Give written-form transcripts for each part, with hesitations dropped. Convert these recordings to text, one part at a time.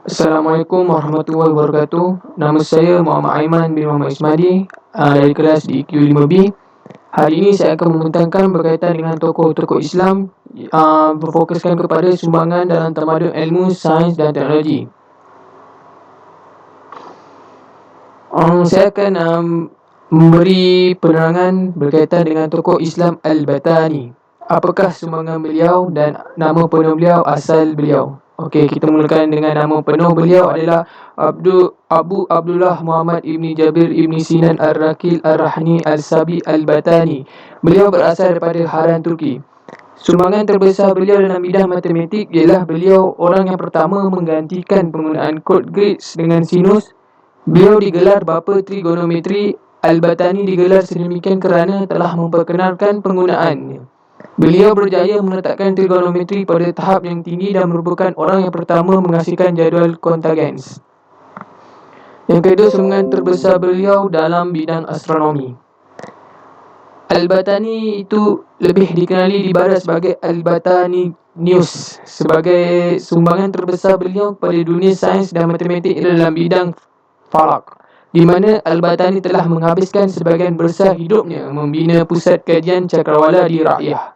Assalamualaikum warahmatullahi wabarakatuh. Nama saya Muhammad Aiman bin Muhammad Ismadi dari kelas di IQ5B. Hari ini saya akan membentangkan berkaitan dengan tokoh-tokoh Islam berfokuskan kepada sumbangan dalam tamadun ilmu, sains dan teknologi. Saya akan memberi penerangan berkaitan dengan tokoh Islam Al-Battani. Apakah sumbangan beliau dan nama penuh beliau, asal beliau? Okey, kita mulakan dengan nama penuh beliau adalah Abu Abdullah Muhammad Ibni Jabir Ibni Sinan Ar-Rakil Ar-Rahni Al-Sabi Al-Battani. Beliau berasal daripada Haran, Turki. Sumbangan terbesar beliau dalam bidang matematik ialah beliau orang yang pertama menggantikan penggunaan kod grids dengan sinus. Beliau digelar bapa trigonometri. Al-Battani digelar sedemikian kerana telah memperkenalkan penggunaannya. Beliau berjaya meletakkan trigonometri pada tahap yang tinggi dan merupakan orang yang pertama menghasilkan jadual konvergens. Yang kedua, sumbangan terbesar beliau dalam bidang astronomi. Al-Battani itu lebih dikenali di barat sebagai Al-Battani News. Sebagai sumbangan terbesar beliau pada dunia sains dan matematik dalam bidang falak, di mana Al-Battani telah menghabiskan sebagian besar hidupnya membina pusat kajian cakrawala di Ra'yah.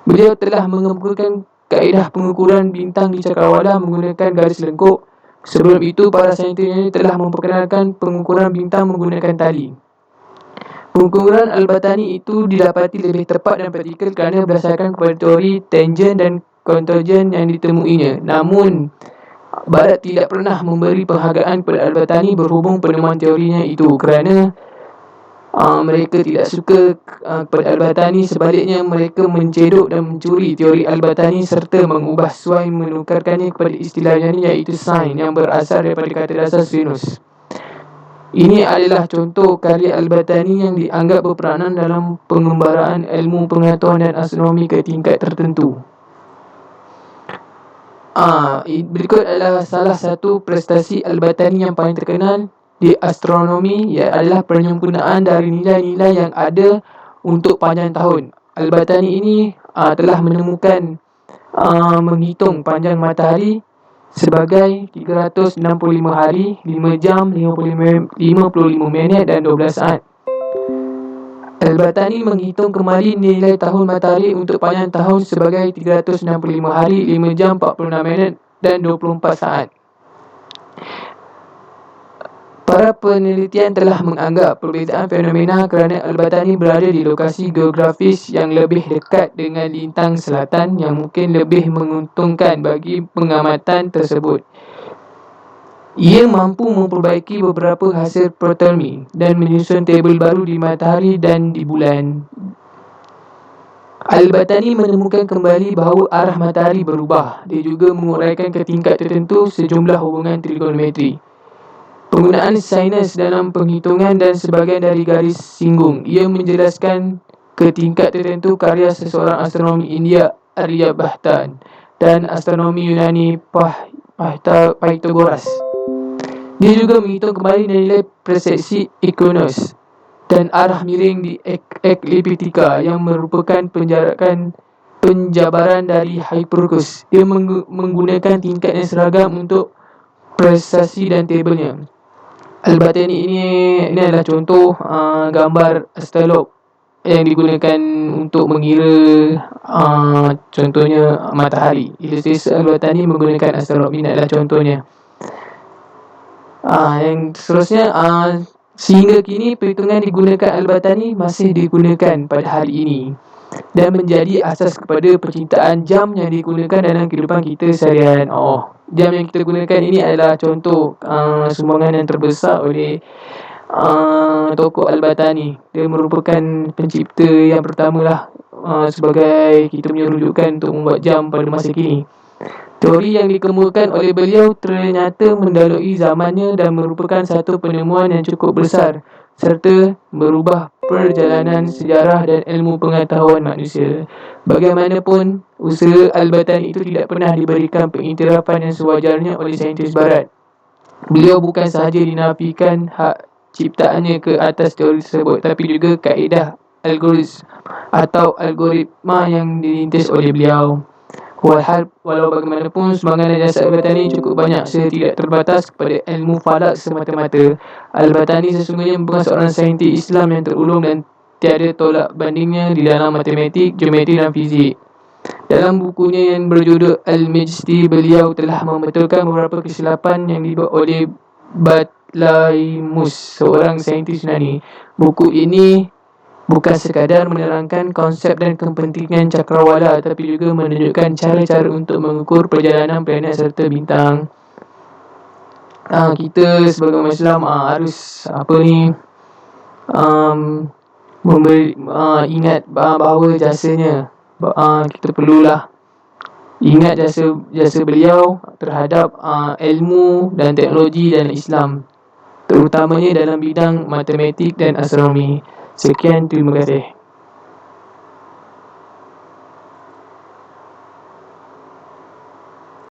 Beliau telah mengemukakan kaedah pengukuran bintang di cakrawala menggunakan garis lengkuk. Sebelum itu, para saintis ini telah memperkenalkan pengukuran bintang menggunakan tali. Pengukuran Al-Battani itu didapati lebih tepat dan praktikal kerana berdasarkan kepada teori tangent dan konvergen yang ditemuinya. Namun, Barat tidak pernah memberi penghargaan kepada Al-Battani berhubung penemuan teorinya itu kerana mereka tidak suka kepada Al-Battani. Sebaliknya, mereka mencedok dan mencuri teori Al-Battani serta mengubah suai menukarkannya kepada istilahnya iaitu sin yang berasal daripada kata dasar sinus. Ini adalah contoh karya Al-Battani yang dianggap berperanan dalam pengembaraan ilmu pengetahuan dan astronomi ke tingkat tertentu. Berikut adalah salah satu prestasi Al-Battani yang paling terkenal di astronomi, ia adalah penyempurnaan dari nilai-nilai yang ada untuk panjang tahun. Al-Battani ini telah menemukan menghitung panjang matahari sebagai 365 hari, 5 jam, 55 minit dan 12 saat. Al-Battani menghitung kembali nilai tahun matahari untuk panjang tahun sebagai 365 hari, 5 jam, 46 minit dan 24 saat. Para penelitian telah menganggap perbezaan fenomena kerana Al-Battani berada di lokasi geografis yang lebih dekat dengan lintang selatan yang mungkin lebih menguntungkan bagi pengamatan tersebut. Ia mampu memperbaiki beberapa hasil protermi dan menyusun tabel baru di matahari dan di bulan. Al-Battani menemukan kembali bahawa arah matahari berubah. Dia juga menguraikan ke tingkat tertentu sejumlah hubungan trigonometri. Penggunaan sinus dalam penghitungan dan sebahagian dari garis singgung. Ia menjelaskan ke tingkat tertentu karya seseorang astronomi India, Aryabhata, dan astronomi Yunani Pythagoras. Dia juga menghitung kembali nilai persepsi equinus dan arah miring di ekliptika yang merupakan penjabaran dari Hipparchus. Dia menggunakan tingkat yang seragam untuk prestasi dan tabelnya. Al-Battani ini adalah contoh gambar astrolog yang digunakan untuk mengira contohnya matahari. Ilustrasi Al-Battani menggunakan astrolog ini adalah contohnya. Yang seterusnya, sehingga kini perhitungan digunakan Al-Battani masih digunakan pada hari ini dan menjadi asas kepada percintaan jam yang digunakan dalam kehidupan kita seharian. Jam yang kita gunakan ini adalah contoh sumbangan yang terbesar oleh tokoh Al-Battani. Dia merupakan pencipta yang pertama lah sebagai kita punya rujukan untuk membuat jam pada masa kini. Teori yang dikemukakan oleh beliau ternyata mendalui zamannya dan merupakan satu penemuan yang cukup besar serta merubah perjalanan sejarah dan ilmu pengetahuan manusia. Bagaimanapun, usaha Al-Battani itu tidak pernah diberikan pengiktirafan yang sewajarnya oleh saintis barat. Beliau bukan sahaja dinafikan hak ciptaannya ke atas teori tersebut, tapi juga kaedah algoritma yang dirintis oleh beliau. Walhal walau bagaimanapun sumbangan dan jasa Al-Batani cukup banyak, saya tidak terbatas kepada ilmu falak semata-mata. Al-Batani sesungguhnya merupakan seorang saintis Islam yang terulung dan tiada tolak bandingnya di dalam matematik, geometri dan fizik. Dalam bukunya yang berjudul Al-Majdi, beliau telah membetulkan beberapa kesilapan yang dibuat oleh Batlaemus, seorang saintis Yunani. Buku ini bukan sekadar menerangkan konsep dan kepentingan cakrawala, tapi juga menunjukkan cara-cara untuk mengukur perjalanan planet serta bintang. Kita sebagai umat Islam harus ingat bahawa jasanya, kita perlulah ingat jasa beliau terhadap ilmu dan teknologi dan Islam, terutamanya dalam bidang matematik dan astronomi. Sekian, terima kasih.